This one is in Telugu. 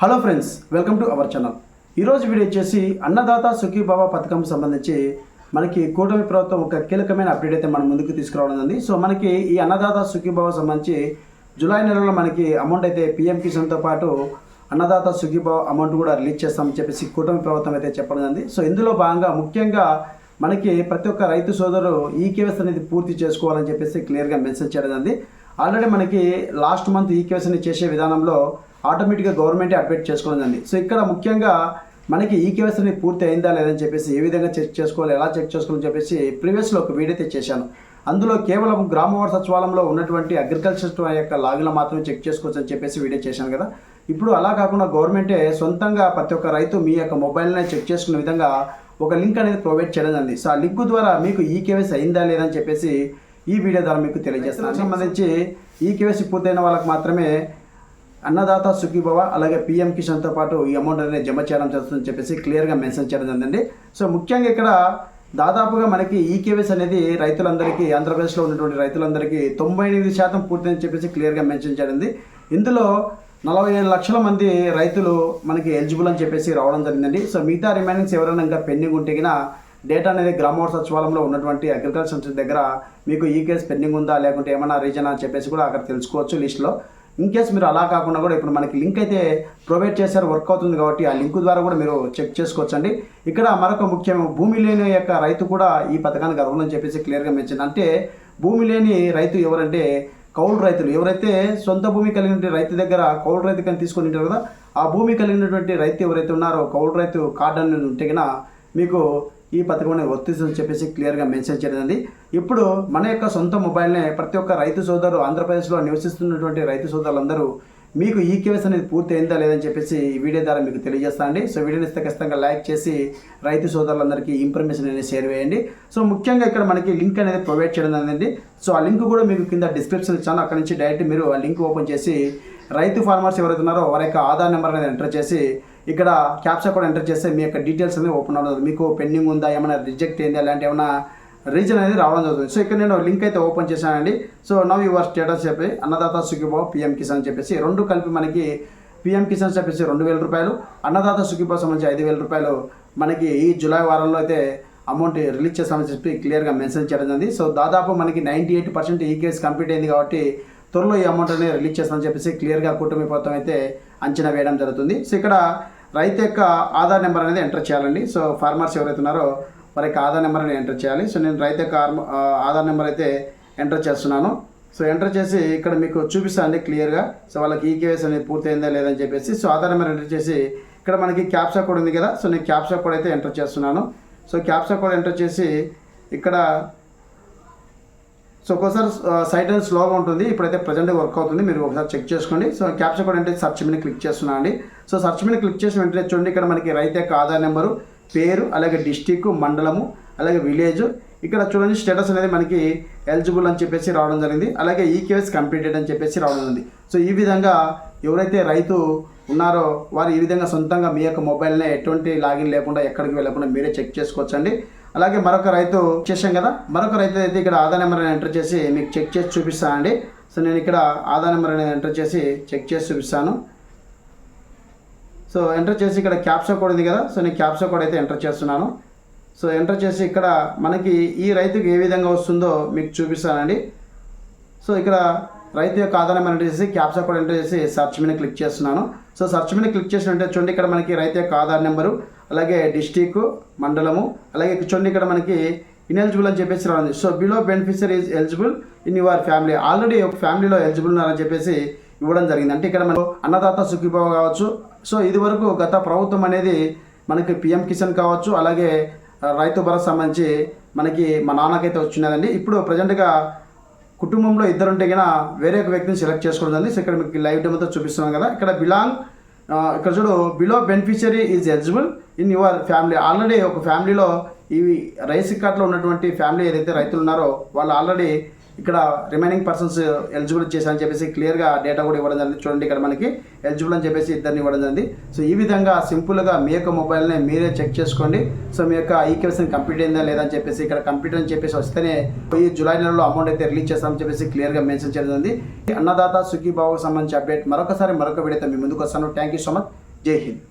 Hello friends, welcome to our channel. ఈరోజు వీడియో వచ్చేసి అన్నదాత సుఖీభవ పథకం సంబంధించి మనకి కూటమి ప్రభుత్వం ఒక కీలకమైన అప్డేట్ అయితే మన ముందుకు తీసుకురావడం ఉంది. సో మనకి ఈ అన్నదాత సుఖీభవ సంబంధించి జూలై నెలలో మనకి అమౌంట్ అయితే పిఎం కిసాన్తో పాటు అన్నదాత సుఖీభవ అమౌంట్ కూడా రిలీజ్ చేస్తామని చెప్పేసి కూటమి ప్రభుత్వం అయితే చెప్పడం ఉంది. సో ఇందులో భాగంగా ముఖ్యంగా మనకి ప్రతి ఒక్క రైతు సోదరు ఈకేవైసీ అనేది పూర్తి చేసుకోవాలని చెప్పేసి క్లియర్గా మెన్షన్ చేయడం ఉంది. ఆల్రెడీ మనకి లాస్ట్ మంత్ ఈకేవైసీని చేసే విధానంలో ఆటోమేటిక్గా గవర్నమెంటే అప్డేట్ చేసుకోవాలండి. సో ఇక్కడ ముఖ్యంగా మనకి ఈకేవైసీని పూర్తి అయిందా లేదని చెప్పేసి ఏ విధంగా చెక్ చేసుకోవాలి, ఎలా చెక్ చేసుకోవాలని చెప్పేసి ప్రీవియస్లో ఒక వీడియో అయితే చేశాను. అందులో కేవలం గ్రామ వార్డు సచివాలయంలో ఉన్నటువంటి అగ్రికల్చర్ యొక్క లాగిన్లో మాత్రమే చెక్ చేసుకోవచ్చు అని చెప్పేసి వీడియో చేశాను కదా. ఇప్పుడు అలా కాకుండా గవర్నమెంటే సొంతంగా ప్రతి ఒక్క రైతు మీ యొక్క మొబైల్నే చెక్ చేసుకునే విధంగా ఒక లింక్ అనేది ప్రొవైడ్ చేయడం జరిగింది. సో ఆ లింక్ ద్వారా మీకు ఈకేవైసీ అయిందా లేదని చెప్పేసి ఈ వీడియో ద్వారా మీకు తెలియజేస్తాను. సంబంధించి ఈకేవైసీ పూర్తయిన వాళ్ళకి మాత్రమే అన్నదాత సుఖీభవ అలాగే పిఎం కిసాన్తో పాటు ఈ అమౌంట్ అనేది జమ చేయడం జరుగుతుందని చెప్పేసి క్లియర్గా మెన్షన్ చేయడం జరిగిందండి. సో ముఖ్యంగా ఇక్కడ దాదాపుగా మనకి ఈకేవైసీ అనేది రైతులందరికీ ఆంధ్రప్రదేశ్లో ఉన్నటువంటి రైతులందరికీ 98% పూర్తని చెప్పేసి క్లియర్గా మెన్షన్ చేయడం. ఇందులో 47 లక్షల మంది రైతులు మనకి ఎలిజిబుల్ అని చెప్పేసి రావడం జరిగిందండి. సో మిగతా రిమైనింగ్స్ ఎవరైనా ఇంకా పెండింగ్ ఉంటే డేటా అనేది గ్రామ వార్డు సచివాలయంలో ఉన్నటువంటి అగ్రికల్చర్ సెంటర్ దగ్గర మీకు ఈకేవైసీ పెండింగ్ ఉందా లేకుంటే ఏమైనా రీజన్ అని చెప్పేసి కూడా అక్కడ తెలుసుకోవచ్చు లిస్ట్లో. ఇన్ కేస్ మీరు అలా కాకుండా కూడా ఇప్పుడు మనకి లింక్ అయితే ప్రొవైడ్ చేశారు, వర్క్ అవుతుంది కాబట్టి ఆ లింక్ ద్వారా కూడా మీరు చెక్ చేసుకోవచ్చండి. ఇక్కడ మరొక ముఖ్యం, భూమి లేని యొక్క రైతు కూడా ఈ పథకానికి అర్హులని చెప్పేసి క్లియర్గా మెన్షన్. అంటే భూమి లేని రైతు ఎవరంటే కౌలు రైతులు. ఎవరైతే సొంత భూమి కలిగిన రైతు దగ్గర కౌలు రైతు కానీ తీసుకొని ఉంటారు కదా, ఆ భూమి కలిగినటువంటి రైతు ఎవరైతే ఉన్నారో కౌలు రైతు కార్డు అనేది ఉంటే మీకు ఈ పథకం అనేది వర్తిస్తుందని చెప్పేసి క్లియర్గా మెన్షన్ చేయడం. ఇప్పుడు మన యొక్క సొంత మొబైల్నే ప్రతి ఒక్క రైతు సోదరు ఆంధ్రప్రదేశ్లో నివసిస్తున్నటువంటి రైతు సోదరులందరూ మీకు ఈకేవైసీ అనేది పూర్తి అయిందా లేదని చెప్పేసి ఈ వీడియో ద్వారా మీకు తెలియజేస్తానండి. సో వీడియోని ఇస్తే ఖచ్చితంగా లైక్ చేసి రైతు సోదరులందరికీ ఇన్ఫర్మేషన్ అనేది షేర్ చేయండి. సో ముఖ్యంగా ఇక్కడ మనకి లింక్ అనేది ప్రొవైడ్ చేయడం అనేది. సో ఆ లింక్ కూడా మీకు కింద డిస్క్రిప్షన్ ఇచ్చాను. అక్కడ నుంచి డైరెక్ట్ మీరు ఆ లింక్ ఓపెన్ చేసి రైతు ఫార్మర్స్ ఎవరైతే ఉన్నారో వారి యొక్క ఆధార్ నెంబర్ అనేది ఎంటర్ చేసి ఇక్కడ క్యాప్చా కూడా ఎంటర్ చేస్తే మీ యొక్క డీటెయిల్స్ అనేది ఓపెన్ అవుతుంది. మీకు పెండింగ్ ఉందా, ఏమైనా రిజెక్ట్ అయిందా, అలాంటి ఏమైనా రీజన్ అనేది రావడం జరుగుతుంది. సో ఇక్కడ నేను లింక్ అయితే ఓపెన్ చేశానండి. సో నవ్ యువర్ స్టేటస్ చెప్పి అన్నదాత సుఖీభవ పిఎం కిసాన్ చెప్పేసి రెండు కలిపి మనకి పిఎం కిసాన్ చెప్పేసి 2,000 రూపాయలు, అన్నదాత సుఖీభవ సంబంధించి 5,000 రూపాయలు మనకి ఈ జూలై వారంలో అయితే అమౌంట్ రిలీజ్ చేస్తామని చెప్పి క్లియర్గా మెన్షన్ చేయడం జరిగింది. సో దాదాపు మనకి 98% ఈ కేసు కంప్లీట్ అయింది కాబట్టి త్వరలో ఈ అమౌంట్ అనేది రిలీజ్ చేస్తామని చెప్పేసి క్లియర్గా కూటమి ప్రభుత్వం అయితే అంచనా వేయడం జరుగుతుంది. సో ఇక్కడ రైతు యొక్క ఆధార్ నెంబర్ అనేది ఎంటర్ చేయాలండి. సో ఫార్మర్స్ ఎవరైతే ఉన్నారో వారి యొక్క ఆధార్ నెంబర్ అనేది ఎంటర్ చేయాలి. సో నేను రైతు యొక్క ఆధార్ నెంబర్ అయితే ఎంటర్ చేస్తున్నాను. సో ఎంటర్ చేసి ఇక్కడ మీకు చూపిస్తానండి క్లియర్గా. సో వాళ్ళకి ఈకేవైసీ అనేది పూర్తయిందా లేదని చెప్పేసి. సో ఆధార్ నెంబర్ ఎంటర్ చేసి ఇక్కడ మనకి క్యాప్చా కోడ్ ఉంది కదా. సో నేను క్యాప్చా కోడ్ అయితే ఎంటర్ చేస్తున్నాను. సో క్యాప్చా కోడ్ ఎంటర్ చేసి ఇక్కడ సో ఒకసారి సైట్ అనేది స్లోగా ఉంటుంది, ఇప్పుడైతే ప్రజెంట్ వర్క్ అవుతుంది, మీరు ఒకసారి చెక్ చేసుకోండి. సో క్యాప్చా కోడ్ అంటే సర్చ్ మీద క్లిక్ చేస్తున్నాను అండి. సో సర్చ్ మీద క్లిక్ చేసి వెంటనే చూడండి ఇక్కడ మనకి రైతు యొక్క ఆధార్ నెంబరు, పేరు, అలాగే డిస్టిక్, మండలము, అలాగే విలేజ్, ఇక్కడ చూడండి స్టేటస్ అనేది మనకి ఎలిజిబుల్ అని చెప్పేసి రావడం జరిగింది. అలాగే ఈకేవైసీ కంప్లీటెడ్ అని చెప్పేసి రావడం జరిగింది. సో ఈ విధంగా ఎవరైతే రైతు ఉన్నారో వారు ఈ విధంగా సొంతంగా మీ యొక్క మొబైల్నే ఎటువంటి లాగిన్ లేకుండా ఎక్కడికి వెళ్ళకుండా మీరే చెక్ చేసుకోవచ్చండి. అలాగే మరొక రైతు చేసాం కదా, మరొక రైతు అయితే ఇక్కడ ఆధార్ నెంబర్ అనేది ఎంటర్ చేసి మీకు చెక్ చేసి చూపిస్తానండి. సో నేను ఇక్కడ ఆధార్ నెంబర్ అనేది ఎంటర్ చేసి చెక్ చేసి చూపిస్తాను. సో ఎంటర్ చేసి ఇక్కడ క్యాప్చా కోడ్ ఉంది కదా. సో నేను క్యాప్చా కోడ్ అయితే ఎంటర్ చేస్తున్నాను. సో ఎంటర్ చేసి ఇక్కడ మనకి ఈ రైతుకి ఏ విధంగా వస్తుందో మీకు చూపిస్తానండి. సో ఇక్కడ రైతు యొక్క ఆధార్ నెంబర్ ఎంటర్ చేసి క్యాప్చా కోడ్ ఎంటర్ చేసి సర్చ్ మీద క్లిక్ చేస్తున్నాను. సో సర్చ్ మీద క్లిక్ చేసినట్టే చూడండి ఇక్కడ మనకి రైతు యొక్క ఆధార్ నెంబరు, అలాగే డిస్టిక్, మండలము, అలాగే చూడండి ఇక్కడ మనకి ఇన్ఎలిజిబుల్ అని చెప్పేసి రావాలి. So below beneficiary is eligible in your family, already ఒక ఫ్యామిలీలో ఎలిజిబుల్ ఉన్నారని చెప్పేసి ఇవ్వడం జరిగింది. అంటే ఇక్కడ మనకు అన్నదాత సుఖీభవ కావచ్చు. సో ఇది వరకు గత ప్రభుత్వం అనేది మనకి పిఎం కిసాన్ కావచ్చు, అలాగే రైతు భరోసా సంబంధించి మనకి మా నాన్నకైతే వచ్చినదండి. ఇప్పుడు ప్రజెంట్గా కుటుంబంలో ఇద్దరు ఉంటే వేరే ఒక వ్యక్తిని సెలెక్ట్ చేసుకోవడం. సో ఇక్కడ మీకు లైవ్ డెమోతో చూపిస్తున్నాం కదా. ఇక్కడ ఇక్కడ చూడు below beneficiary is eligible in your family, already ఒక ఫ్యామిలీలో ఈ రైస్ కార్డులో ఉన్నటువంటి ఫ్యామిలీ ఏదైతే రైతులు ఉన్నారో వాళ్ళు ఆల్రెడీ ఇక్కడ రిమైనింగ్ పర్సన్స్ ఎలిజిబుల్ చేశారని చెప్పేసి క్లియర్గా డేటా కూడా ఇవ్వడం జరిగింది. చూడండి ఇక్కడ మనకి ఎలిజిబుల్ అని చెప్పేసి ఇద్దరిని ఇవ్వడం జరిగింది. సో ఈ విధంగా సింపుల్గా మీ యొక్క మొబైల్ని మీరే చెక్ చేసుకోండి. సో మీ యొక్క ఈకేవైసీ కంప్లీట్ అయిందా లేదని చెప్పేసి ఇక్కడ కంప్లీట్ అని చెప్పేసి వస్తేనే ఈ జూలై నెలలో అమౌంట్ అయితే రిలీజ్ చేస్తామని చెప్పేసి క్లియర్గా మెన్షన్ చేయడం జరిగింది. అన్నదాత సుఖీభావకు సంబంధించి అప్డేట్ మరొక వీడియోతో మీ ముందుకు వస్తాను. Thank you so much. జై హింద్.